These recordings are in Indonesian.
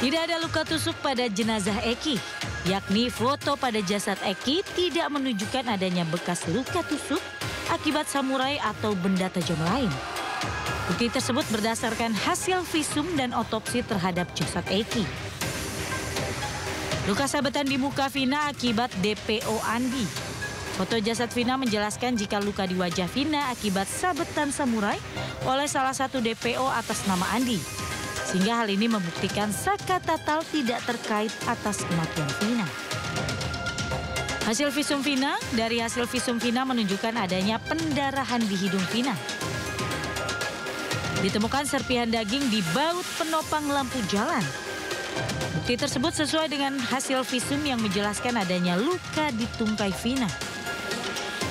Tidak ada luka tusuk pada jenazah Eki, yakni foto pada jasad Eki tidak menunjukkan adanya bekas luka tusuk akibat samurai atau benda tajam lain. Bukti tersebut berdasarkan hasil visum dan otopsi terhadap jasad Eki. Luka sabetan di muka Vina akibat DPO Andi. Foto jasad Vina menjelaskan jika luka di wajah Vina akibat sabetan samurai oleh salah satu DPO atas nama Andi. Sehingga hal ini membuktikan Saka Tatal tidak terkait atas kematian Vina. Hasil visum Vina, dari hasil visum Vina menunjukkan adanya pendarahan di hidung Vina. Ditemukan serpihan daging di baut penopang lampu jalan. Bukti tersebut sesuai dengan hasil visum yang menjelaskan adanya luka di tungkai Vina.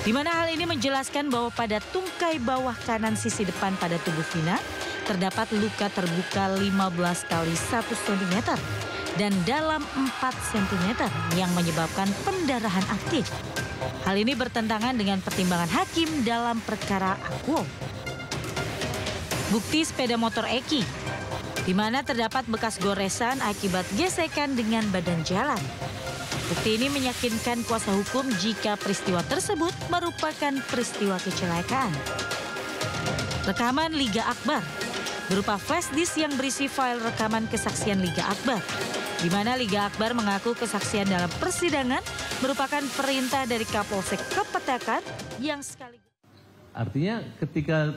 Di mana hal ini menjelaskan bahwa pada tungkai bawah kanan sisi depan pada tubuh Vina terdapat luka terbuka 15 kali 1 cm dan dalam 4 cm yang menyebabkan pendarahan aktif. Hal ini bertentangan dengan pertimbangan hakim dalam perkara Akwo. Bukti sepeda motor Eki, di mana terdapat bekas goresan akibat gesekan dengan badan jalan. Bukti ini meyakinkan kuasa hukum jika peristiwa tersebut merupakan peristiwa kecelakaan. Rekaman Liga Akbar berupa flash disk yang berisi file rekaman kesaksian Liga Akbar, di mana Liga Akbar mengaku kesaksian dalam persidangan merupakan perintah dari Kapolsek Kepetakan yang sekaligus. Artinya ketika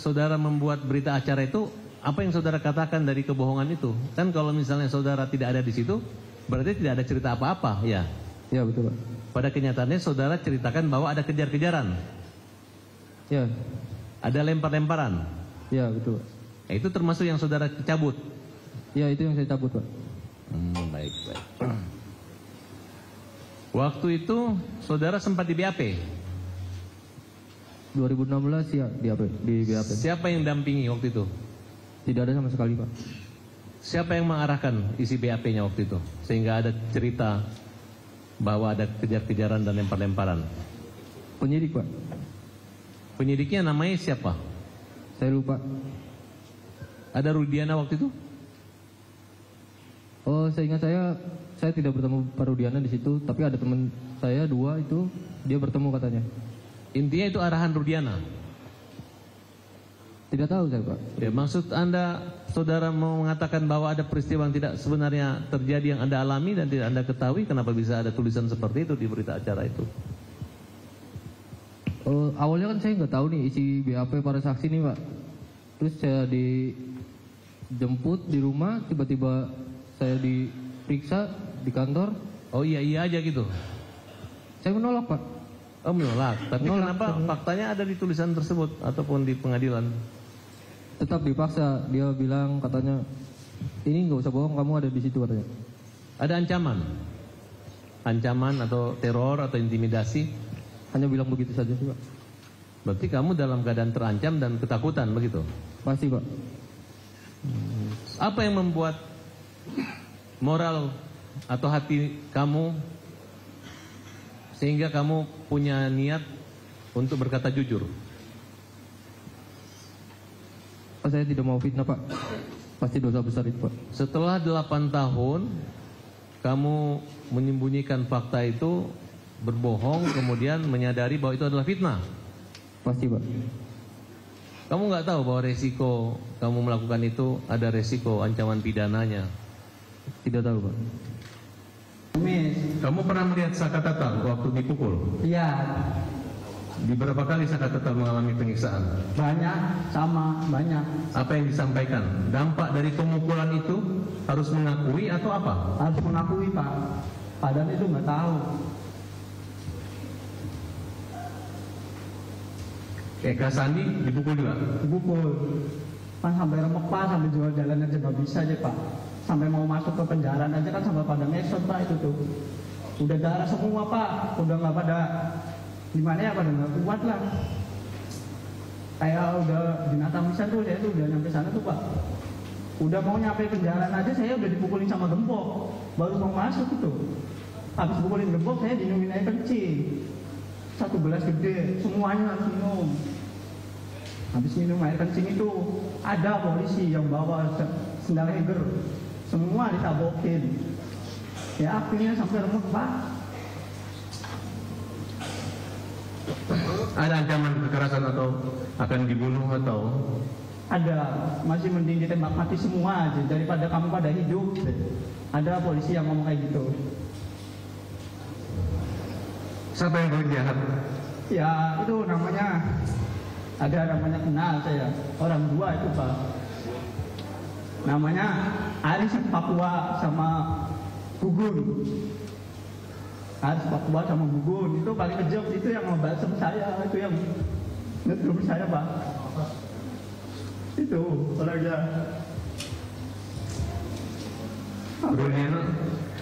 saudara membuat berita acara itu, apa yang saudara katakan dari kebohongan itu? Kan kalau misalnya saudara tidak ada di situ, berarti tidak ada cerita apa-apa, ya? Ya, betul, Pak. Pada kenyataannya saudara ceritakan bahwa ada kejar-kejaran. Ya. Ada lempar-lemparan. Ya, betul, Pak. Nah, itu termasuk yang saudara cabut? Ya, itu yang saya cabut, Pak. Baik. Waktu itu saudara sempat di BAP? 2016 ya di BAP. Siapa yang dampingi waktu itu? Tidak ada sama sekali, Pak. Siapa yang mengarahkan isi BAP-nya waktu itu? Sehingga ada cerita bahwa ada kejar-kejaran dan lempar-lemparan. Penyidik, Pak. Penyidiknya namanya siapa? Saya lupa. Ada Rudiana waktu itu? Oh, seingat saya tidak bertemu Pak Rudiana di situ, tapi ada teman saya 2 itu dia bertemu katanya. Intinya itu arahan Rudiana? Tidak tahu saya, Pak. Ya, maksud Anda, saudara mau mengatakan bahwa ada peristiwa yang tidak sebenarnya terjadi yang Anda alami dan tidak Anda ketahui, kenapa bisa ada tulisan seperti itu di berita acara itu? Awalnya kan saya nggak tahu nih isi BAP para saksi nih, Pak. Terus saya dijemput di rumah, tiba-tiba saya diperiksa di kantor. Oh iya aja gitu? Saya menolak, Pak. Oh, menolak. Tapi menolak. Kenapa faktanya ada di tulisan tersebut ataupun di pengadilan? Tetap dipaksa. Dia bilang katanya, ini nggak usah bohong, kamu ada di situ katanya. Ada ancaman? Ancaman atau teror atau intimidasi? Hanya bilang begitu saja sih, Pak. Berarti kamu dalam keadaan terancam dan ketakutan begitu? Pasti, Pak. Apa yang membuat moral atau hati kamu sehingga kamu punya niat untuk berkata jujur? Saya tidak mau fitnah, Pak. Pasti dosa besar itu, Pak. Setelah 8 tahun kamu menyembunyikan fakta itu, berbohong, kemudian menyadari bahwa itu adalah fitnah? Pasti, Pak. Kamu nggak tahu bahwa resiko kamu melakukan itu ada resiko ancaman pidananya? Tidak tahu, Pak. Kamu pernah melihat Saka Tatal waktu dipukul? Iya. Di berapa kali Saka Tatal mengalami penyiksaan? Banyak, banyak. Apa yang disampaikan? Dampak dari pemukulan itu harus mengakui atau apa? Harus mengakui, Pak. Padahal itu nggak tahu. Eka Sandi dipukul juga? Dipukul. Kan sampai remek, Pak, sampai jual jalan aja nggak bisa aja, Pak. Sampai mau masuk ke penjara aja kan sampai pada ngesot, Pak, itu tuh. Udah darah semua, Pak. Udah nggak pada gimana ya, pada nggak kuat lah. Kayak udah binatang bisa tuh, saya tuh udah nyampe sana tuh, Pak. Udah mau nyampe penjara aja saya udah dipukulin sama gembok. Baru mau masuk itu. Habis pukulin gembok saya dinumin air kencing. 1 gelas gede, semuanya harus minum. Habis minum air kencing itu ada polisi yang bawa sendal Heger semua ditabokin. Ya akhirnya sampai remuk Pak. Ada ancaman kekerasan atau akan dibunuh atau? Ada, masih mending ditembak mati semua aja daripada kamu pada hidup. Ada polisi yang ngomong kayak gitu. Siapa yang paling jahat? Ya itu namanya, ada namanya kenal saya, orang dua itu Pak. Namanya Aris Papua sama Gugun. Aris Papua sama Gugun itu paling kejam, itu yang ngebahas sama saya, itu yang ngedrum saya Pak. Itu orangnya.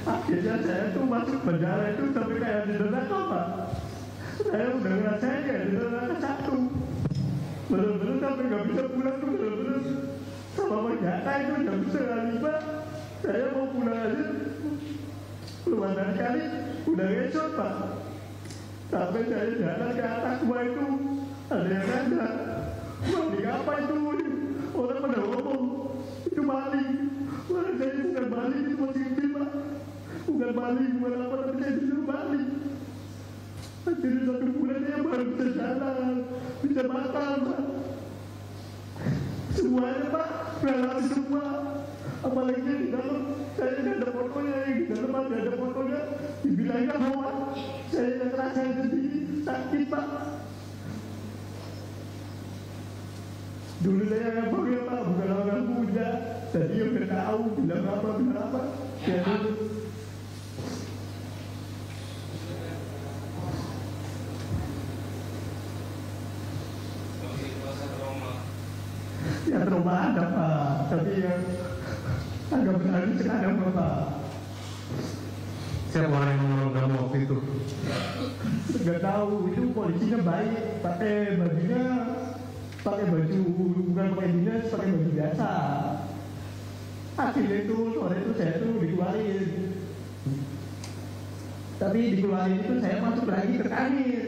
Akhirnya saya tuh masuk penjara itu sampai kayak di neraka Pak. Saya udah ngerasain kayak di neraka satu. Bener-bener sampai gak bisa pulang tuh, bener-bener sama penjara itu jam 9.05. Saya mau pulang aja belum ada sekali, udah ngesot Pak. Sampai saya jalan ke atas gua itu, ada yang nanya, maling apa itu? Orang pada ngomong, itu maling. Orang saya bukan maling, itu masih kecil Pak. Bukan maling, bukan apa, tapi saya disuruh maling. Akhirnya 1 bulan saya baru bisa jalan, bisa makan Pak. Semuanya Pak, ngalami semua. Apalagi di dalam, saya nggak ada fotonya, di dalam ada fotonya. Dibilangnya bahwa saya nggak ngerasain sendiri, sakit Pak. Dulu saya nggak boleh Pak, bukan orang muda. Tadi yang udah tahu, bilang apa. Ya dulu. Ya trauma ada Pak, tapi yang agak benar sekarang Pak. Siapa orang yang menolong kamu waktu itu? Nggak tahu, itu polisinya baik, pakai bajunya, pakai baju bukan pakai dinas, pakai baju biasa. Akhirnya itu sore itu saya tuh dikeluarin. Tapi dikeluarin itu saya masuk lagi ke kanit,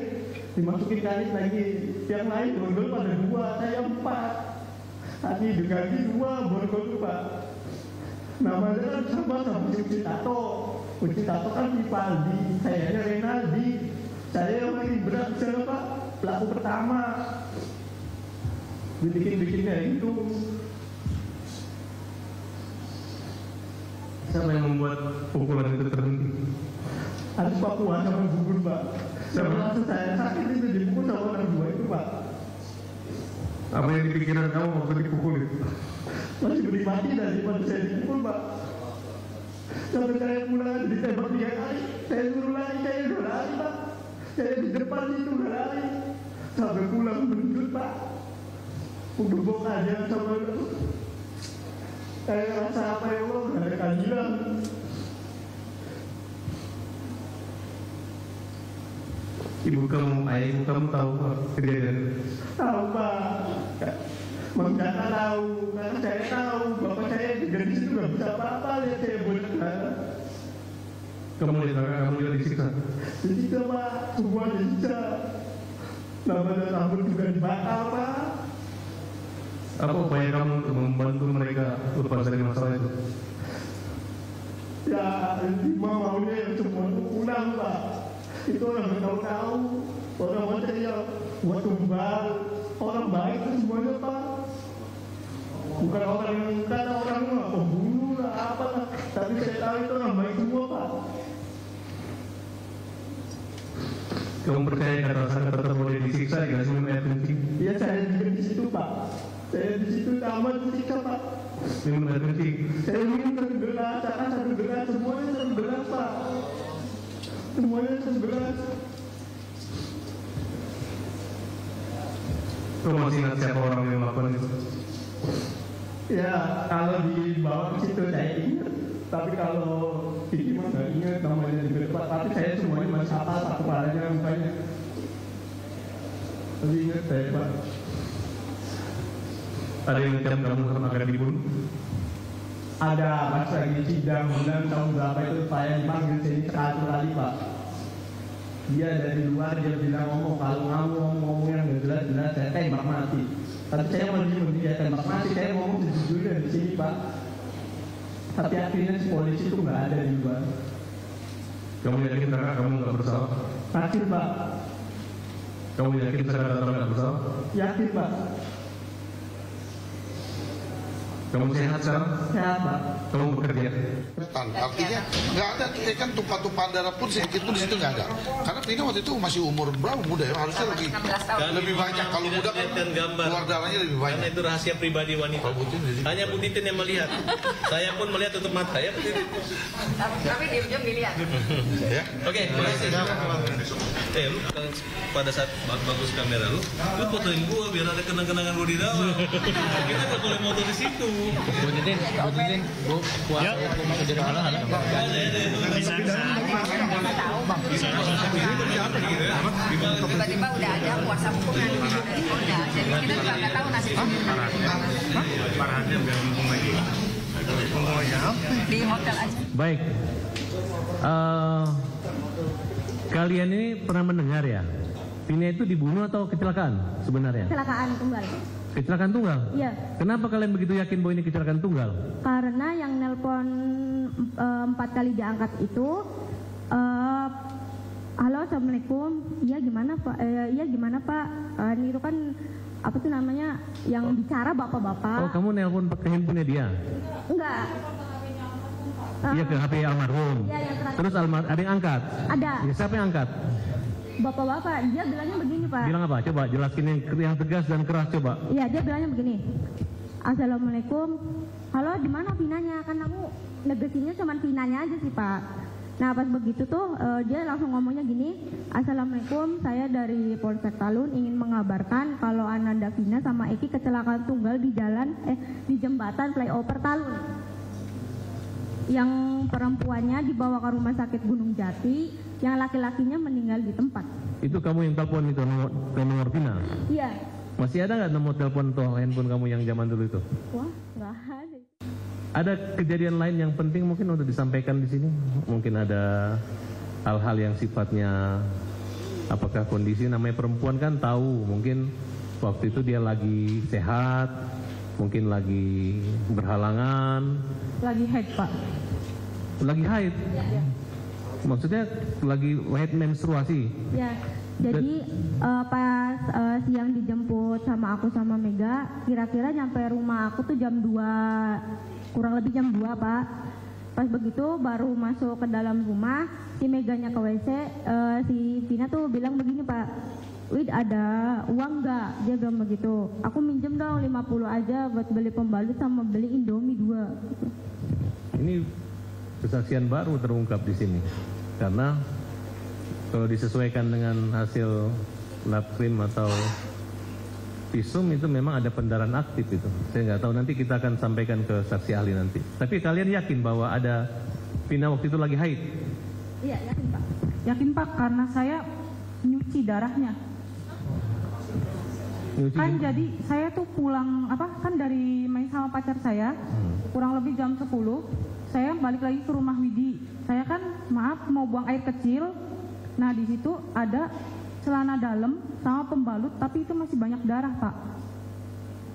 dimasukin kanit lagi. Yang lain borgol pada 2, saya 4. Tadi diganti 2 borgol Pak. Namanya kan sama Uci Tato. Uci Tato kan Vivaldi, sayanya Renaldi. Saya yang paling berat saya Pak, pelaku pertama. Bikin kayak gitu. Siapa yang membuat pukulan itu terhenti? Aris Papua sama Gugun Pak. Setelah saya sakit itu dipukul sama orang 2 itu Pak. Apa yang dipikiran kamu waktu dipukul itu? Masih beri mati daripada saya dipukul Pak. Sampai saya pulang ditembak 3 kali. Saya suruh lari, saya udah lari Pak. Saya di depan itu udah lari. Sampai pulang menjut Pak. Gebok aja sama itu. Saya rasa apa ya Allah, gak ada keadilan. Ibu kamu, ayah ibu kamu tahu kejadian? Tahu Pak. Menggana tahu, karena saya tahu bapak saya juga di situ nggak bisa apa-apa, lihat saya benar. Kamu lihat disiksa? Disiksa Pak, semua disiksa. Namanya rambut juga dibakar Pak. Apa upaya kamu untuk membantu mereka lepas dari masalah itu? Ya, maunya yang semua itu pulang Pak. Itu orang nggak tahu, orang macam yang buat tumbal, orang baik itu semuanya Pak. Bukan orang yang kata orang pembunuh lah apa lah, tapi saya tahu itu orang baik semua Pak. Kamu percaya kata tetap boleh disiksa ya sebelum air kencing? Iya saya juga di situ Pak. Saya di situ sama disiksa Pak. Minum air kencing? Saya minum 1 gelas, karena 1 gelas semuanya 1 gelas Pak. Semuanya 1 gelas. Kamu masih ingat siapa orang yang melakukan itu? Ya kalau dibawa ke situ saya ingat. Tapi kalau ini mah nggak ingat namanya di depan. Tapi saya semuanya masih hafal satu kepalanya mukanya. Tapi ingat saya Pak. Ada yang ngecam kamu akan dibunuh? Ada pas lagi sidang bulan tahun berapa itu saya dipanggil sini 1 kali Pak. Dia dari luar dia bilang ngomong, kalau ngomong yang nggak jelas saya tembak mati. Tapi saya mau dia tembak mati, saya ngomong jujur di sini Pak. Tapi akhirnya si polisi itu nggak ada juga. Kamu yakin kakak kamu nggak bersalah? Yakin Pak, Kamu yakin kakak nggak bersalah? yakin Pak, Kamu sehat sekarang? sehat Pak. Kamu bekerja? Artinya nggak ada kan tumpah-tumpahan darah pun sedikit pun di situ nggak ada. Karena Vina waktu itu masih umur berapa, muda ya, harusnya lebih banyak. Kalau muda kan keluar darahnya lebih Karena banyak. itu rahasia pribadi wanita. Kalau Butin jadi Hanya Bu Titin yang melihat. Saya pun melihat tutup mata ya. Tapi diam-diam dilihat. ya. Oke, terima kasih. Lu kan pada saat bagus kamera lu fotoin gua biar ada kenang-kenangan gua di dalam. Kita nggak boleh moto di situ. Bu Titin, Bu kuasa hukum jadi halal. Tiba-tiba udah ada kuasa hukum yang diminta dari Polda. Jadi kita juga nggak tahu nasibnya. Di hotel aja. Baik. Kalian ini pernah mendengar ya? Vina itu dibunuh atau kecelakaan sebenarnya? Kecelakaan tunggal. Kecelakaan tunggal? Iya. Kenapa kalian begitu yakin bahwa ini kecelakaan tunggal? Karena yang nelpon 4 kali diangkat itu, halo assalamualaikum, iya gimana Pak? Iya gimana Pak? Itu kan apa tuh namanya yang bicara bapak-bapak? Oh, kamu nelpon ke handphonenya dia? Enggak. Iya, ke HP almarhum. Iya, yang terakhir. Terus ada yang angkat? Ada. Ya, siapa yang angkat? Bapak-bapak, dia bilangnya begini Pak. Bilang apa? Coba jelasin yang tegas dan keras coba. Iya, dia bilangnya begini. Assalamualaikum. Halo, di mana Vinanya? Kan aku negesinnya cuma Vinanya aja sih Pak. Nah pas begitu tuh dia langsung ngomongnya gini, Assalamualaikum, saya dari Polsek Talun ingin mengabarkan kalau Ananda Vina sama Eki kecelakaan tunggal di jembatan flyover Talun. Yang perempuannya dibawa ke rumah sakit Gunung Jati, yang laki-lakinya meninggal di tempat. Itu kamu yang telepon itu nomor Vina? Iya. Masih ada nggak nomor telepon atau handphone kamu yang zaman dulu itu? Wah, nggak ada. Ada kejadian lain yang penting mungkin untuk disampaikan di sini? Mungkin ada hal-hal yang sifatnya apakah kondisi namanya perempuan kan tahu mungkin waktu itu dia lagi sehat, mungkin lagi berhalangan. Lagi haid Pak. Lagi haid? Ya. Maksudnya lagi haid menstruasi? Ya. Jadi pas siang dijemput sama aku sama Mega, kira-kira nyampe rumah aku tuh jam 2, kurang lebih jam 2 Pak. Pas begitu baru masuk ke dalam rumah, si Meganya ke WC, si Vina tuh bilang begini Pak, Wid ada uang nggak? Dia bilang begitu. Aku minjem dong 50 aja buat beli pembalut sama beli Indomie 2. Gitu. Ini kesaksian baru terungkap di sini karena kalau disesuaikan dengan hasil lab krim atau visum itu memang ada pendarahan aktif itu. Saya nggak tahu, nanti kita akan sampaikan ke saksi ahli nanti. Tapi kalian yakin bahwa ada Vina waktu itu lagi haid? Iya yakin Pak. Yakin Pak, karena saya nyuci darahnya. Nyuci Kan di- jadi saya tuh pulang kan dari main sama pacar saya, kurang lebih jam 10, saya balik lagi ke rumah Widi. Saya kan maaf mau buang air kecil. Nah di situ ada celana dalam sama pembalut, tapi itu masih banyak darah Pak.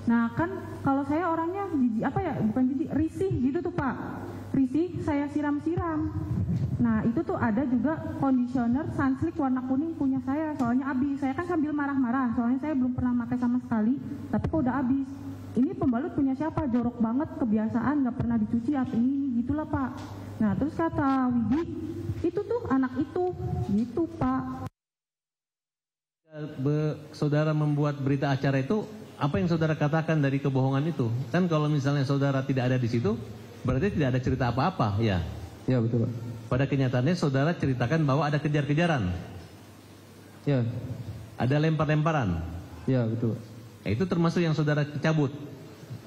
Nah kan kalau saya orangnya bukan jijik, risih gitu tuh Pak. Risih saya siram-siram. Nah itu tuh ada juga conditioner sunslick warna kuning punya saya, soalnya habis. Saya kan sambil marah-marah, soalnya saya belum pernah pakai sama sekali, tapi kok udah habis. Ini pembalut punya siapa? Jorok banget, kebiasaan nggak pernah dicuci atau ini gitulah Pak. Nah terus kata Widi, itu tuh anak itu, gitu Pak. Saudara membuat berita acara itu, apa yang saudara katakan dari kebohongan itu? Kan kalau misalnya saudara tidak ada di situ, berarti tidak ada cerita apa-apa, ya? Ya betul Pak. Pada kenyataannya saudara ceritakan bahwa ada kejar-kejaran, Ya, ada lempar-lemparan. ya betul Pak. Itu termasuk yang saudara cabut.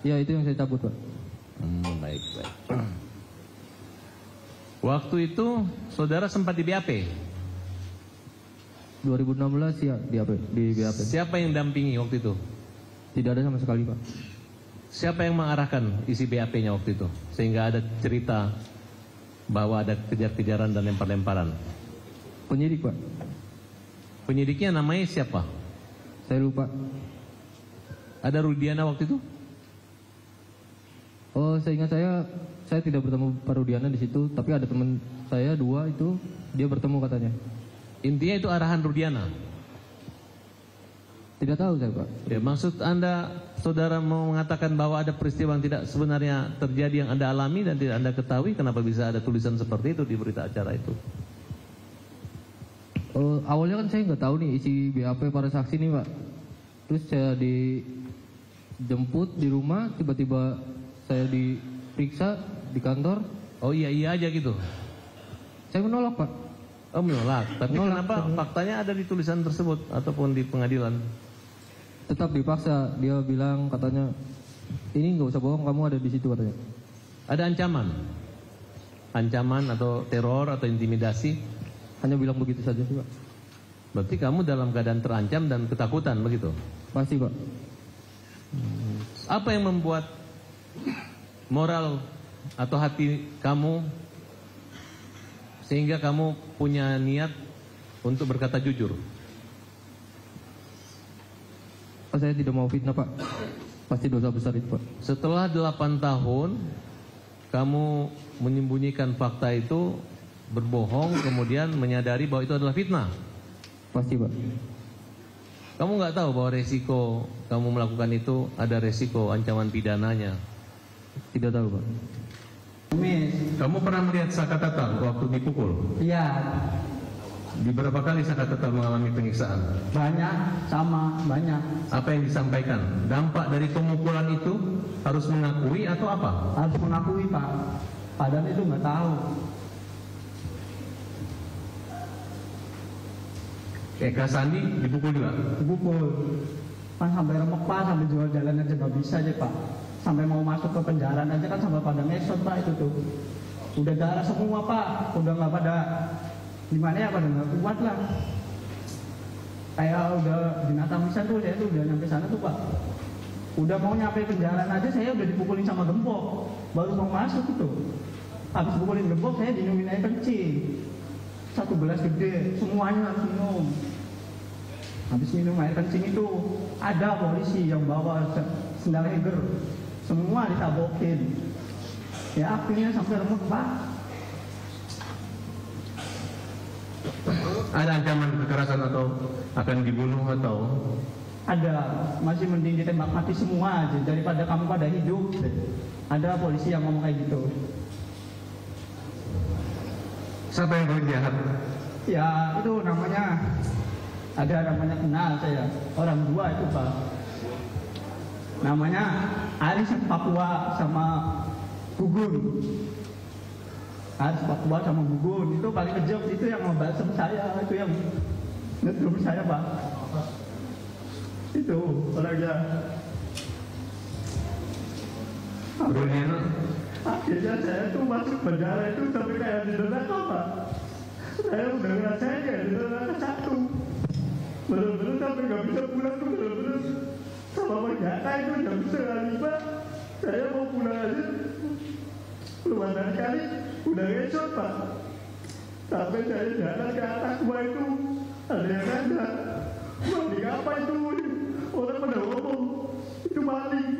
Ya itu yang saya cabut Pak. Baik. Waktu itu saudara sempat di BAP. 2016 ya di BAP. Siapa yang dampingi waktu itu? Tidak ada sama sekali Pak. Siapa yang mengarahkan isi BAP-nya waktu itu? Sehingga ada cerita bahwa ada kejar-kejaran dan lempar-lemparan. Penyidik Pak. Penyidiknya namanya siapa? Saya lupa. Ada Rudiana waktu itu? Oh, seingat saya tidak bertemu Pak Rudiana di situ, tapi ada teman saya 2 itu dia bertemu katanya. Intinya itu arahan Rudiana. Tidak tahu saya, Pak. Ya, maksud Anda, saudara mau mengatakan bahwa ada peristiwa yang tidak sebenarnya terjadi yang Anda alami dan tidak Anda ketahui, kenapa bisa ada tulisan seperti itu di berita acara itu? Awalnya kan saya nggak tahu nih isi BAP para saksi nih, Pak. Terus saya dijemput di rumah, tiba-tiba saya diperiksa di kantor. Oh iya aja gitu? Saya menolak, Pak. Oh, menolak. Tapi kenapa faktanya ada di tulisan tersebut ataupun di pengadilan? Tetap dipaksa. Dia bilang katanya, ini nggak usah bohong, kamu ada di situ katanya. Ada ancaman? Ancaman atau teror atau intimidasi? Hanya bilang begitu saja sih, Pak. Berarti kamu dalam keadaan terancam dan ketakutan begitu? Pasti, Pak. Apa yang membuat moral atau hati kamu sehingga kamu punya niat untuk berkata jujur? Saya tidak mau fitnah, Pak. Pasti dosa besar itu, Pak. Setelah 8 tahun kamu menyembunyikan fakta itu, berbohong, kemudian menyadari bahwa itu adalah fitnah. Pasti, Pak. Kamu nggak tahu bahwa resiko kamu melakukan itu ada resiko ancaman pidananya? Tidak tahu, Pak. Kamu pernah melihat Saka Tatal waktu dipukul? Iya. Di berapa kali Saka Tatal mengalami penyiksaan? Banyak, banyak. Apa yang disampaikan? Dampak dari pemukulan itu harus mengakui atau apa? Harus mengakui, Pak. Padahal itu nggak tahu. Eka Sandi dipukul juga? Dipukul. Kan sampai remek, Pak, sampai jual jalan aja nggak bisa aja, Pak. Sampai mau masuk ke penjara aja kan sampai pada ngesot, Pak, itu tuh. Udah darah semua, Pak. Udah nggak pada gimana ya, pada nggak kuat lah. Kayak udah binatang bisa tuh, saya tuh udah nyampe sana tuh, Pak. Udah mau nyampe penjara aja saya udah dipukulin sama gembok. Baru mau masuk itu. Habis pukulin gembok saya dinumin air kencing. 1 gelas gede, semuanya harus minum. Habis minum air kencing itu ada polisi yang bawa sendal Heger, semua ditabokin. Ya akhirnya sampai remuk, Pak. Ada ancaman kekerasan atau akan dibunuh atau? Ada, masih mending ditembak mati semua aja daripada kamu pada hidup. Ada polisi yang ngomong kayak gitu. Siapa yang paling jahat? Ya itu namanya, ada namanya kenal saya, orang 2 itu, Pak. Namanya Aris Papua sama Gugun. Aris Papua sama Gugun itu paling kejam, itu yang ngebalsem saya, itu yang ngedrum saya, Pak. Itu orangnya. Rudiana? Akhirnya saya tuh masuk penjara itu sampai kayak di neraka, Pak. Saya udah ngerasain kayak di neraka 1. Bener-bener sampai gak bisa pulang tuh, bener-bener sama penjara itu udah bisa kali, Pak. Saya mau pulang aja belum ada kali udah ngesot, Pak. Sampai saya jalan ke atas gua itu ada yang ada. Maling apa itu? Orang pada ngomong itu maling.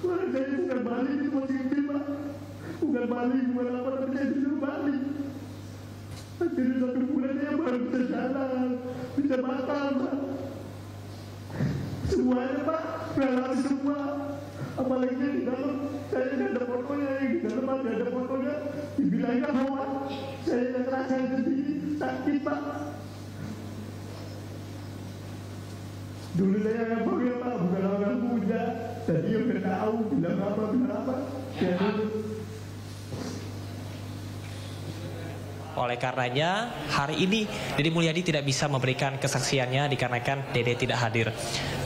Orang saya bukan maling, itu positif, Pak. Bukan maling, bukan apa, tapi saya disuruh maling. Akhirnya 1 bulan saya baru bisa jalan, bisa makan, Pak. Semuanya, Pak, relasi semua. Apalagi di dalam, saya tidak ada fotonya, yang di dalam ada fotonya. Dibilangnya bahwa saya yang ngerasain sendiri, sakit, Pak. Dulu saya yang bangga, Pak, bukan orang muda. Tadi yang udah tahu, bilang apa. Oleh karenanya, hari ini Dede Mulyadi tidak bisa memberikan kesaksiannya dikarenakan Dede tidak hadir.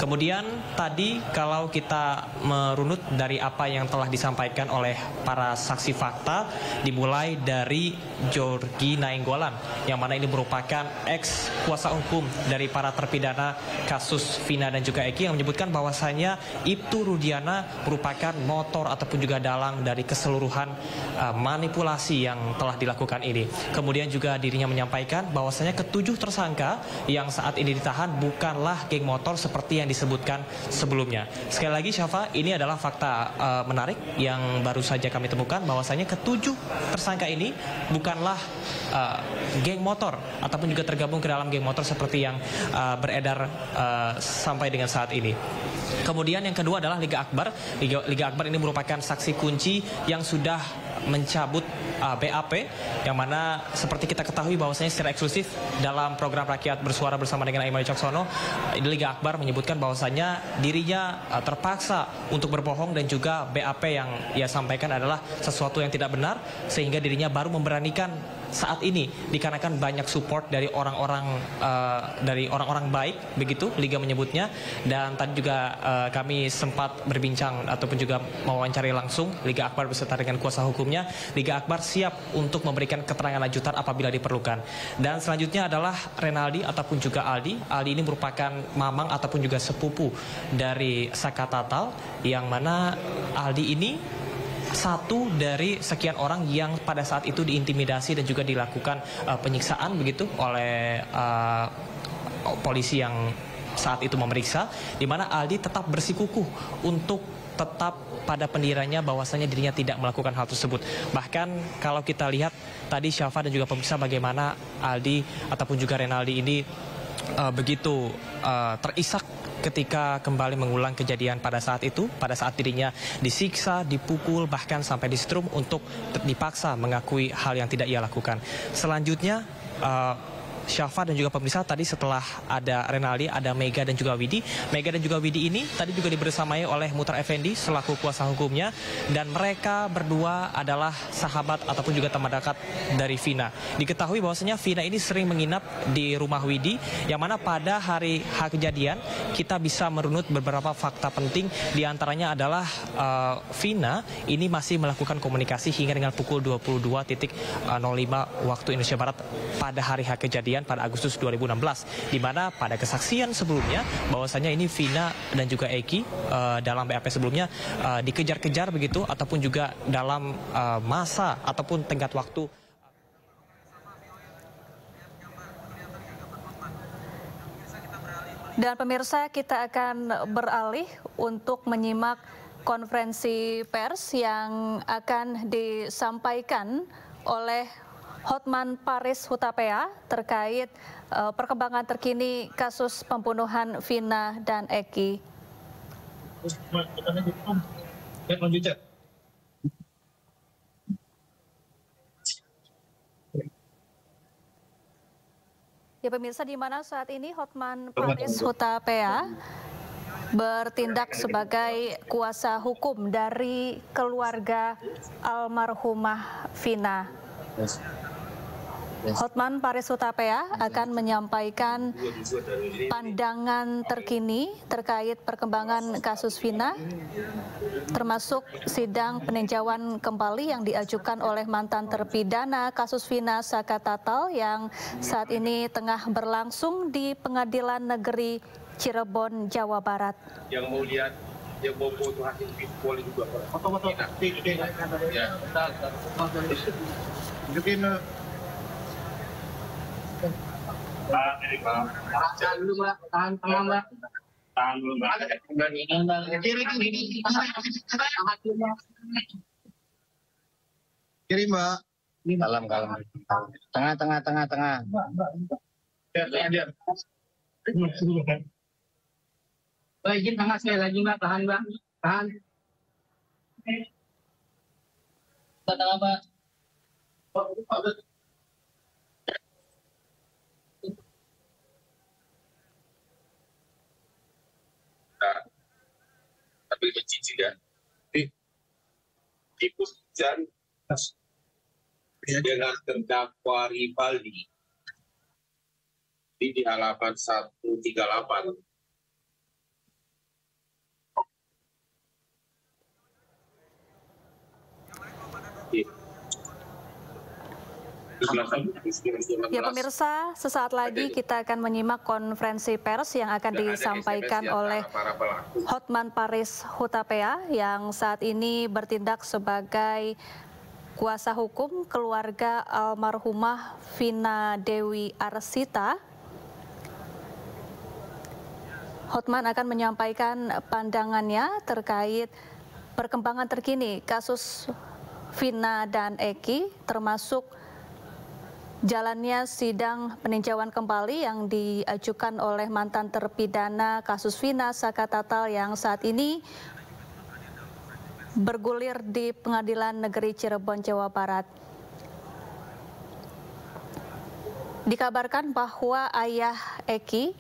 Kemudian tadi kalau kita merunut dari apa yang telah disampaikan oleh para saksi fakta, dimulai dari Georgi Nainggolan, yang mana ini merupakan ex kuasa hukum dari para terpidana kasus Vina dan juga Eki, yang menyebutkan bahwasanya Ibtu Rudiana merupakan motor ataupun juga dalang dari keseluruhan manipulasi yang telah dilakukan ini. Kemudian juga dirinya menyampaikan bahwasanya ketujuh tersangka yang saat ini ditahan bukanlah geng motor seperti yang disebutkan sebelumnya. Sekali lagi Syafa, ini adalah fakta menarik yang baru saja kami temukan bahwasanya ketujuh tersangka ini bukanlah geng motor ataupun juga tergabung ke dalam geng motor seperti yang beredar sampai dengan saat ini. Kemudian yang kedua adalah Liga Akbar. Liga Akbar ini merupakan saksi kunci yang sudah mencabut BAP, yang mana seperti kita ketahui bahwasanya secara eksklusif dalam program Rakyat Bersuara bersama dengan Imam Wicaksono, Liga Akbar menyebutkan bahwasanya dirinya terpaksa untuk berbohong dan juga BAP yang ia sampaikan adalah sesuatu yang tidak benar, sehingga dirinya baru memberanikan saat ini dikarenakan banyak support dari orang-orang baik, begitu Liga menyebutnya. Dan tadi juga kami sempat berbincang ataupun juga mewawancari langsung Liga Akbar beserta dengan kuasa hukumnya. Liga Akbar siap untuk memberikan keterangan lanjutan apabila diperlukan. Dan selanjutnya adalah Renaldi ataupun juga Aldi. Aldi ini merupakan mamang ataupun juga sepupu dari Saka Tatal, yang mana Aldi ini satu dari sekian orang yang pada saat itu diintimidasi dan juga dilakukan penyiksaan begitu oleh polisi yang saat itu memeriksa, di mana Aldi tetap bersikukuh untuk tetap pada pendiriannya bahwasanya dirinya tidak melakukan hal tersebut. Bahkan kalau kita lihat tadi Syafa dan juga pemirsa bagaimana Aldi ataupun juga Renaldi ini begitu terisak ketika kembali mengulang kejadian pada saat itu, pada saat dirinya disiksa, dipukul, bahkan sampai disetrum untuk dipaksa mengakui hal yang tidak ia lakukan. Selanjutnya Syafa dan juga pemirsa, tadi setelah ada Renaldi, ada Mega dan juga Widi. Mega dan juga Widi ini tadi juga dibersamai oleh Mutar Effendi selaku kuasa hukumnya, dan mereka berdua adalah sahabat ataupun juga teman dekat dari Vina. Diketahui bahwasanya Vina ini sering menginap di rumah Widi, yang mana pada hari kejadian kita bisa merunut beberapa fakta penting. Di antaranya adalah Vina ini masih melakukan komunikasi hingga dengan pukul 22.05 waktu Indonesia Barat pada hari kejadian pada Agustus 2016, di mana pada kesaksian sebelumnya bahwasanya ini Vina dan juga Eki dalam BAP sebelumnya dikejar-kejar begitu ataupun juga dalam masa ataupun tenggat waktu. Dan pemirsa, kita akan beralih untuk menyimak konferensi pers yang akan disampaikan oleh Hotman Paris Hutapea terkait perkembangan terkini kasus pembunuhan Vina dan Eki. Ya pemirsa, di mana saat ini Hotman Paris Hutapea bertindak sebagai kuasa hukum dari keluarga almarhumah Vina. Hotman Paris Hutapea akan menyampaikan pandangan terkini terkait perkembangan kasus Vina, termasuk sidang peninjauan kembali yang diajukan oleh mantan terpidana kasus Vina Saka Tatal yang saat ini tengah berlangsung di Pengadilan Negeri Cirebon, Jawa Barat. Yang mau lihat, yang mau foto hasil boleh juga. Foto-foto. Ya. Tahan dulu, Mbak. Tahan tengah, Mbak. Tahan dulu, Mbak. Kiri, Mbak. Kalem. Tengah. Biar. Mbak, izin tengah sekali lagi, Mbak. Tahan, Mbak. Tahan. Tengah, Mbak. Tapi cici kan di putusan dengan terdakwa Rivaldi di halaman 138. Ya pemirsa, sesaat lagi kita akan menyimak konferensi pers yang akan disampaikan oleh Hotman Paris Hutapea yang saat ini bertindak sebagai kuasa hukum keluarga almarhumah Vina Dewi Arsita, Hotman akan menyampaikan pandangannya terkait perkembangan terkini kasus Vina dan Eki, termasuk jalannya sidang peninjauan kembali yang diajukan oleh mantan terpidana kasus Vina Saka Tatal yang saat ini bergulir di Pengadilan Negeri Cirebon, Jawa Barat. Dikabarkan bahwa ayah Eki,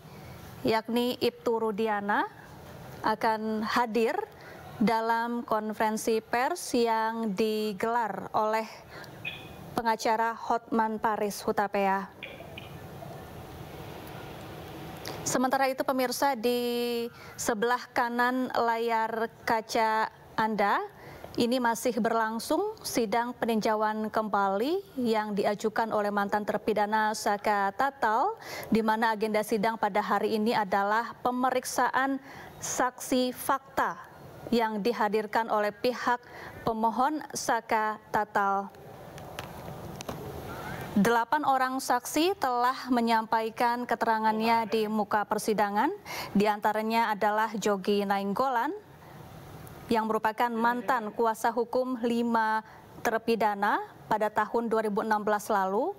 yakni Ibtu Rudiana, akan hadir dalam konferensi pers yang digelar oleh pengacara Hotman Paris Hutapea. Sementara itu pemirsa, di sebelah kanan layar kaca Anda, ini masih berlangsung sidang peninjauan kembali yang diajukan oleh mantan terpidana Saka Tatal, di mana agenda sidang pada hari ini adalah pemeriksaan saksi fakta yang dihadirkan oleh pihak pemohon Saka Tatal. 8 orang saksi telah menyampaikan keterangannya di muka persidangan, diantaranya adalah Jogi Nainggolan, yang merupakan mantan kuasa hukum 5 terpidana pada tahun 2016 lalu.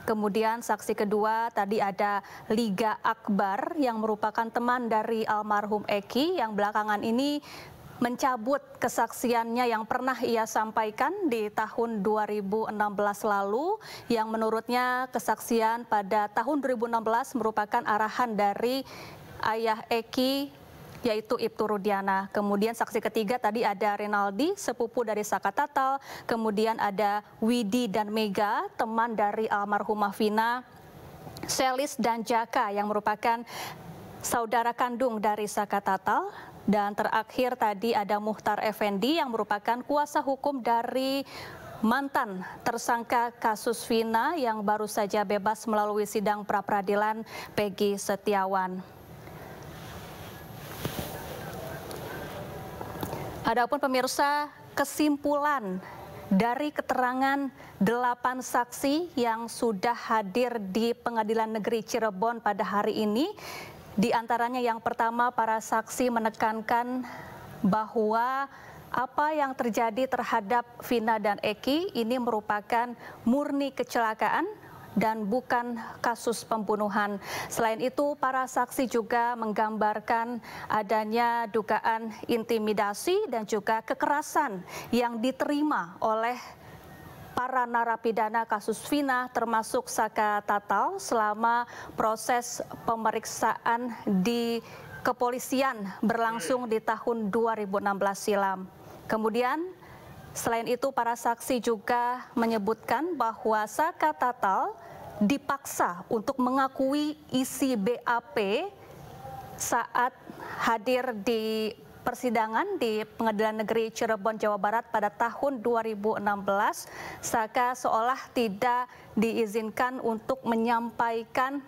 Kemudian saksi kedua tadi ada Liga Akbar yang merupakan teman dari almarhum Eki yang belakangan ini mencabut kesaksiannya yang pernah ia sampaikan di tahun 2016 lalu, yang menurutnya kesaksian pada tahun 2016 merupakan arahan dari ayah Eki, yaitu Ibtu Rudiana. Kemudian saksi ketiga tadi ada Renaldi, sepupu dari Saka Tatal. Kemudian ada Widi dan Mega, teman dari almarhumah Vina. Selis dan Jaka yang merupakan saudara kandung dari Saka Tatal. Dan terakhir tadi ada Muhtar Effendi yang merupakan kuasa hukum dari mantan tersangka kasus Vina yang baru saja bebas melalui sidang pra-peradilan Peggy Setiawan. Adapun pemirsa, kesimpulan dari keterangan 8 saksi yang sudah hadir di Pengadilan Negeri Cirebon pada hari ini, di antaranya yang pertama, para saksi menekankan bahwa apa yang terjadi terhadap Vina dan Eki ini merupakan murni kecelakaan dan bukan kasus pembunuhan. Selain itu, para saksi juga menggambarkan adanya dugaan intimidasi dan juga kekerasan yang diterima oleh para narapidana kasus Vina termasuk Saka Tatal selama proses pemeriksaan di kepolisian berlangsung di tahun 2016 silam. Kemudian selain itu, para saksi juga menyebutkan bahwa Saka Tatal dipaksa untuk mengakui isi BAP saat hadir di persidangan di Pengadilan Negeri Cirebon, Jawa Barat pada tahun 2016. Saka seolah tidak diizinkan untuk menyampaikan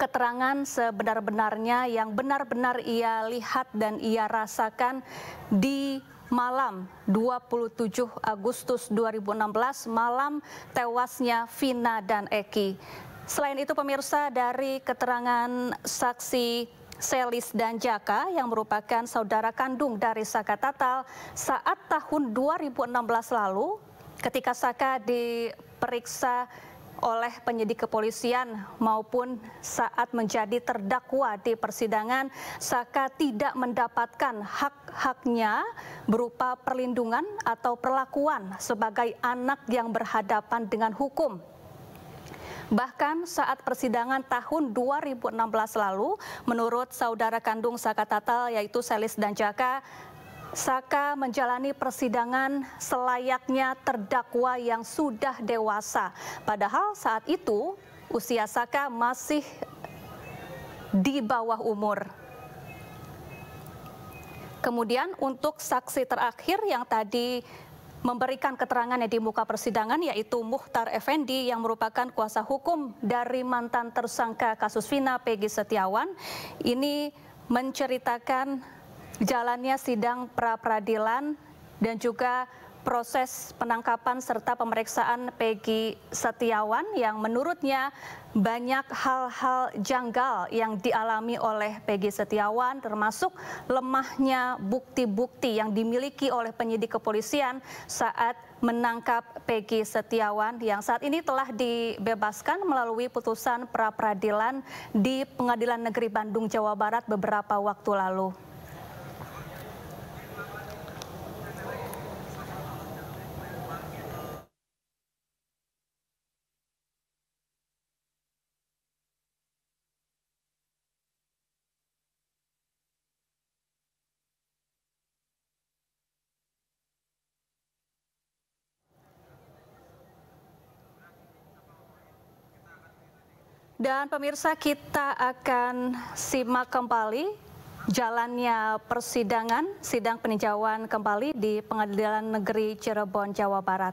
keterangan sebenar-benarnya yang benar-benar ia lihat dan ia rasakan di malam 27 Agustus 2016, malam tewasnya Vina dan Eki. Selain itu pemirsa, dari keterangan saksi Selis dan Jaka yang merupakan saudara kandung dari Saka Tatal, saat tahun 2016 lalu ketika Saka diperiksa oleh penyidik kepolisian maupun saat menjadi terdakwa di persidangan, Saka tidak mendapatkan hak-haknya berupa perlindungan atau perlakuan sebagai anak yang berhadapan dengan hukum. Bahkan saat persidangan tahun 2016 lalu, menurut saudara kandung Saka Tatal yaitu Selis dan Jaka, Saka menjalani persidangan selayaknya terdakwa yang sudah dewasa. Padahal saat itu usia Saka masih di bawah umur. Kemudian untuk saksi terakhir yang tadi memberikan keterangannya di muka persidangan yaitu Muhtar Effendi yang merupakan kuasa hukum dari mantan tersangka kasus Vina Peggy Setiawan. Ini menceritakan jalannya sidang pra-peradilan dan juga proses penangkapan serta pemeriksaan Peggy Setiawan yang menurutnya banyak hal-hal janggal yang dialami oleh Peggy Setiawan, termasuk lemahnya bukti-bukti yang dimiliki oleh penyidik kepolisian saat menangkap Peggy Setiawan yang saat ini telah dibebaskan melalui putusan pra-peradilan di Pengadilan Negeri Bandung, Jawa Barat beberapa waktu lalu. Dan pemirsa, kita akan simak kembali jalannya persidangan, sidang peninjauan kembali di Pengadilan Negeri Cirebon, Jawa Barat.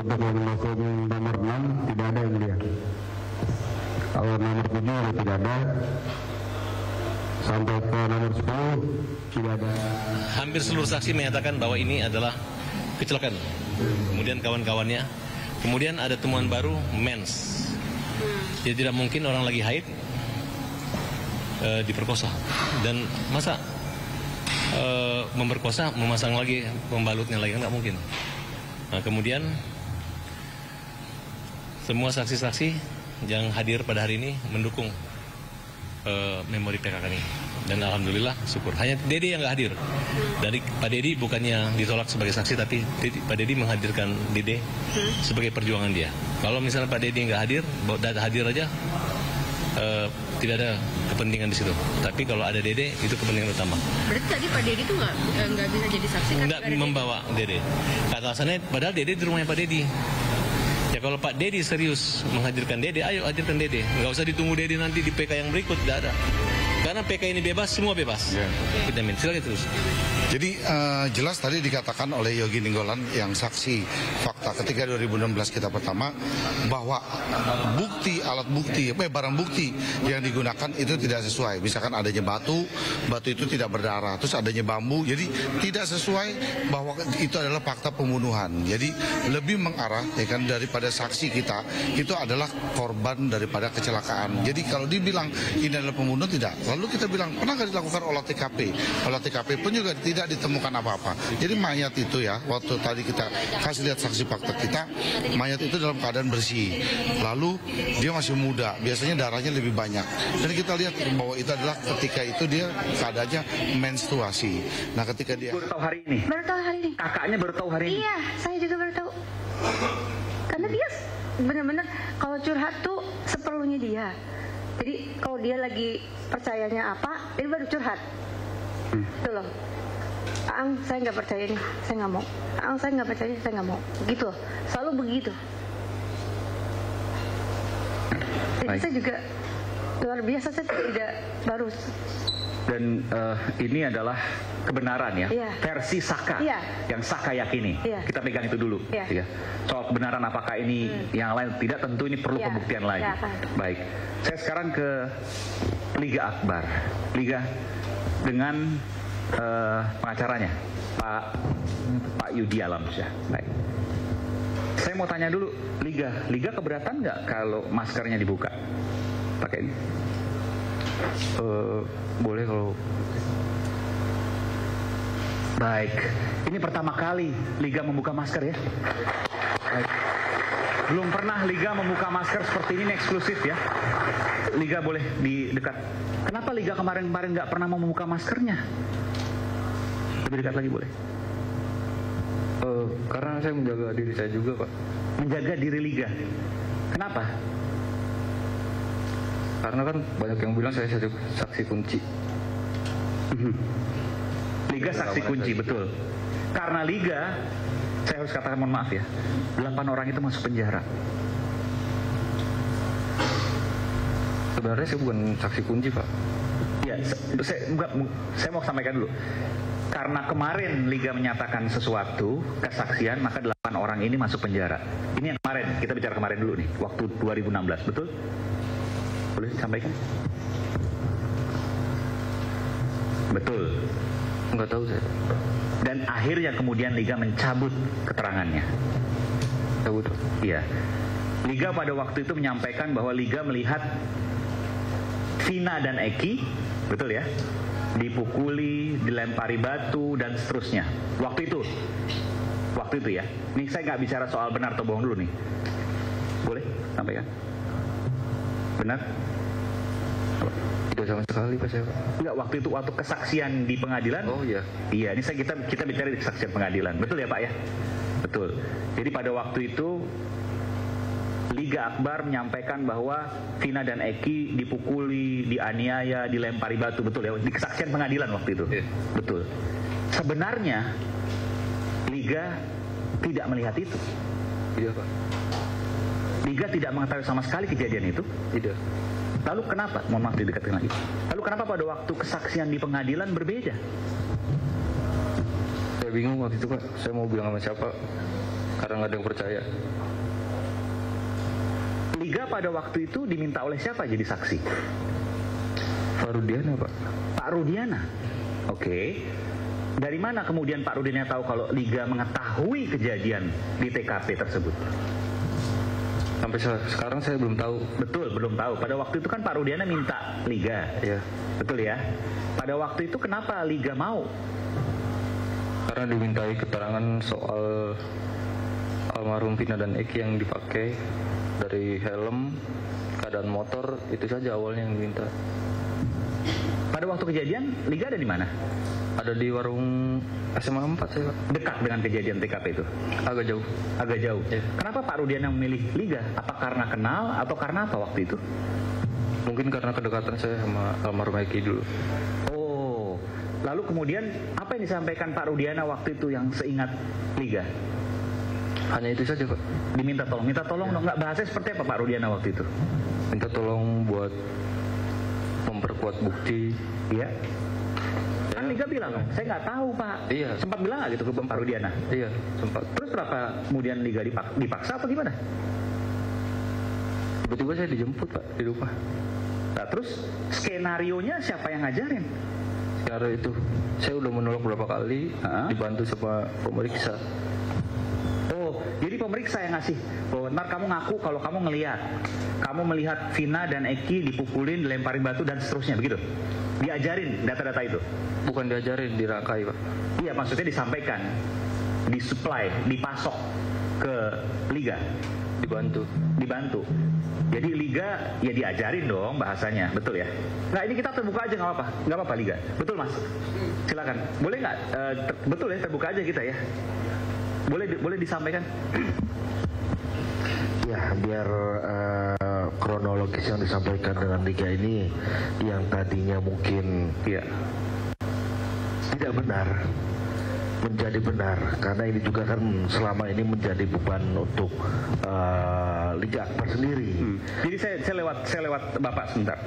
Untuk yang masuk nomor 6 tidak ada yang mulia. Kalau nomor 7 tidak ada. Sampai ke nomor 10 tidak ada. Hampir seluruh saksi menyatakan bahwa ini adalah kecelakaan. Kemudian kawan-kawannya. Kemudian ada temuan baru, mens. Jadi tidak mungkin orang lagi haid diperkosa. Dan masa memperkosa, memasang lagi pembalutnya lagi, nggak mungkin. Nah, kemudian semua saksi-saksi yang hadir pada hari ini mendukung memori PKK ini. Dan alhamdulillah, syukur. Hanya Dede yang nggak hadir. Dari Pak Dedi bukannya ditolak sebagai saksi, tapi Pak Dedi menghadirkan Dede sebagai perjuangan dia. Kalau misalnya Pak Dedi nggak hadir, hadir aja, tidak ada kepentingan di situ. Tapi kalau ada Dede, itu kepentingan utama. Berarti tadi Pak Dedi itu nggak bisa jadi saksi? Nggak membawa Dede. Kata alasannya, padahal Dede di rumahnya Pak Dedi. Ya kalau Pak Dedi serius menghadirkan Dede, ayo hadirkan Dede. Nggak usah ditunggu Dede nanti di PK yang berikut, nggak ada. Karena PK ini bebas, semua bebas. Kita silakan terus. Jadi jelas tadi dikatakan oleh Yogi Ninggolan yang saksi fakta ketika 2016 kita pertama bahwa bukti, alat bukti, barang bukti yang digunakan itu tidak sesuai. Misalkan adanya batu itu tidak berdarah, terus adanya bambu, jadi tidak sesuai bahwa itu adalah fakta pembunuhan. Jadi lebih mengarah ya kan daripada saksi kita itu adalah korban daripada kecelakaan. Jadi kalau dibilang ini adalah pembunuh, tidak. Lalu kita bilang pernah nggak dilakukan olah TKP? Olah TKP pun juga tidak ditemukan apa-apa. Jadi mayat itu ya, waktu tadi kita kasih lihat saksi fakta kita, mayat itu dalam keadaan bersih. Lalu dia masih muda, biasanya darahnya lebih banyak. Dan kita lihat bahwa itu adalah ketika itu dia keadaannya menstruasi. Nah ketika dia baru tahu hari ini. Baru tahu hari ini. Kakaknya baru tahu hari ini. Iya, saya juga baru tahu. Karena dia benar-benar kalau curhat tuh seperlunya dia. Jadi kalau dia lagi percayanya apa, dia baru curhat. Itu loh. Ang, saya nggak percaya nih, saya nggak mau. Ang, saya nggak percaya, saya nggak mau. Gitu, selalu begitu. Jadi saya juga luar biasa, saya tidak baru. Dan ini adalah kebenaran ya, versi Saka yang Saka yakini. Kita pegang itu dulu. Ya. Soal kebenaran apakah ini yang lain tidak, tentu ini perlu pembuktian lain. Baik, saya sekarang ke Liga Akbar. Liga dengan pengacaranya Pak Yudi Alamsyah. Baik. Saya mau tanya dulu, Liga keberatan nggak kalau maskernya dibuka? Pakai ini? Boleh kalau. Baik, ini pertama kali Liga membuka masker ya. Baik. Belum pernah Liga membuka masker seperti ini eksklusif ya. Liga boleh di dekat. Kenapa Liga kemarin-kemarin nggak pernah mau membuka maskernya? Lebih dekat lagi boleh. Karena saya menjaga diri saya juga, Pak. Menjaga diri Liga. Kenapa? Karena kan banyak yang bilang saya saksi kunci. Liga saksi kunci, betul. Karena Liga, saya harus katakan mohon maaf ya, 8 orang itu masuk penjara. Sebenarnya saya bukan saksi kunci, Pak. Ya, saya mau sampaikan dulu. Karena kemarin Liga menyatakan sesuatu, kesaksian, maka 8 orang ini masuk penjara. Ini yang kemarin, kita bicara kemarin dulu nih, waktu 2016, betul? Boleh disampaikan? Betul. Enggak tahu saya. Dan akhirnya kemudian Liga mencabut keterangannya. Cabut? Iya. Liga pada waktu itu menyampaikan bahwa Liga melihat Vina dan Eki, betul ya, dipukuli, dilempari batu dan seterusnya. Waktu itu ya. Ini saya nggak bicara soal benar atau bohong dulu nih. Boleh sampaikan? Benar? Tidak sama sekali, Pak. Enggak, waktu itu waktu kesaksian di pengadilan. Oh iya. Iya, ini kita bicara di kesaksian pengadilan. Betul ya, Pak ya? Betul. Jadi pada waktu itu Liga Akbar menyampaikan bahwa Vina dan Eki dipukuli, dianiaya, dilempari batu, betul ya? Di kesaksian pengadilan waktu itu. Betul. Sebenarnya Liga tidak melihat itu. Iya, Pak. Liga tidak mengetahui sama sekali kejadian itu. Tidak. Lalu kenapa? Mohon maaf didekatkan lagi. Lalu kenapa pada waktu kesaksian di pengadilan berbeda? Saya bingung waktu itu, Pak. Saya mau bilang sama siapa, karena nggak ada yang percaya. Liga pada waktu itu diminta oleh siapa jadi saksi? Pak Rudiana, Pak. Pak Rudiana. Oke. Dari mana kemudian Pak Rudiana tahu kalau Liga mengetahui kejadian di TKP tersebut? Sampai sekarang saya belum tahu. Betul, belum tahu. Pada waktu itu kan Pak Rudiana minta Liga. Iya. Betul ya? Pada waktu itu kenapa Liga mau? Karena dimintai keterangan soal almarhum Vina dan Eki yang dipakai, dari helm, keadaan motor, itu saja awalnya yang diminta. Pada waktu kejadian, Liga ada di mana? Ada di warung SMA 4 saya, Pak. Dekat dengan kejadian TKP itu? Agak jauh. Agak jauh? Ya. Kenapa Pak Rudiana memilih Liga? Apa karena kenal atau karena apa waktu itu? Mungkin karena kedekatan saya sama almarhum Eki dulu. Oh, lalu kemudian apa yang disampaikan Pak Rudiana waktu itu yang seingat Liga? Hanya itu saja, Pak. Diminta tolong. Minta tolong dong. Nggak, bahasanya seperti apa Pak Rudiana waktu itu? Minta tolong buat memperkuat bukti. Iya. Kan Liga bilang, saya nggak tahu Pak. Iya. Sempat bilang nggak gitu ke Pak Rudiana? Iya, sempat. Terus kenapa kemudian Liga dipaksa apa gimana? Tiba-tiba saya dijemput, Pak, di rumah. Nah, terus skenario-nya siapa yang ngajarin? Skenario itu saya udah menolak beberapa kali, dibantu sama pemeriksa. Oh, jadi pemeriksa yang ngasih. Oh, ntar kamu ngaku kalau kamu kamu melihat Vina dan Eki dipukulin, dilemparin batu dan seterusnya, begitu? Diajarin data-data itu? Bukan diajarin, dirangkai, Pak. Iya, maksudnya disampaikan, disupply, dipasok ke Liga. Dibantu. Jadi Liga ya diajarin dong bahasanya, betul ya? Nah, ini kita terbuka aja, nggak apa-apa Liga. Betul Mas? Silakan. Boleh nggak? Betul ya, terbuka aja kita ya. Boleh disampaikan? Ya, biar kronologis yang disampaikan dengan Liga ini yang tadinya mungkin tidak benar menjadi benar, karena ini juga kan selama ini menjadi beban untuk Liga Akbar sendiri. Jadi saya lewat Bapak sebentar.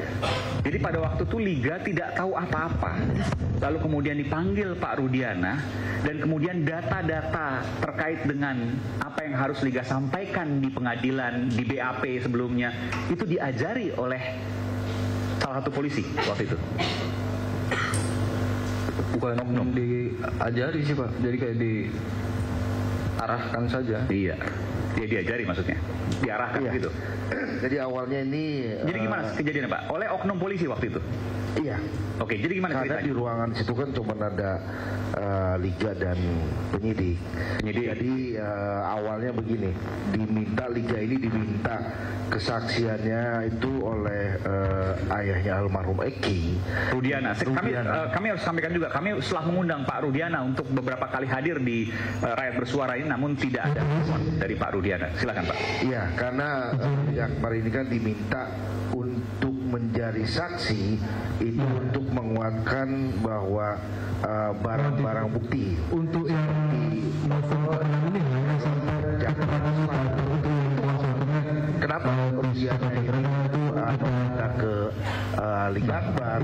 Jadi pada waktu itu Liga tidak tahu apa-apa. Lalu kemudian dipanggil Pak Rudiana dan kemudian data-data terkait dengan apa yang harus Liga sampaikan di pengadilan, di BAP sebelumnya itu diajari oleh salah satu polisi waktu itu. Bukan diajari sih Pak, jadi kayak diarahkan saja. Iya, ya diajari maksudnya, diarahkan gitu. Jadi awalnya ini. Jadi gimana kejadiannya Pak? Oleh oknum polisi waktu itu? Iya. Oke, jadi gimana ceritanya? Karena di ruangan situ kan cuma ada Liga dan penyidik. Jadi awalnya begini, Liga ini diminta kesaksiannya itu oleh ayahnya almarhum Eki Rudiana. Kami harus sampaikan juga, kami setelah mengundang Pak Rudiana untuk beberapa kali hadir di Rakyat Bersuara ini, namun tidak ada respon dari Pak Rudiana. Silakan Pak. Iya, karena Akbar ini kan diminta untuk menjadi saksi itu untuk menguatkan bahwa barang-barang bukti untuk yang kenapa Rudiana ini minta ke Liga Akbar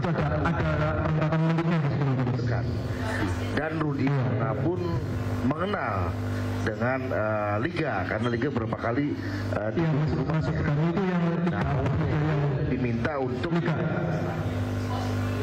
dan Rudiana pun mengenal dengan Liga karena Liga berapa kali diminta untuk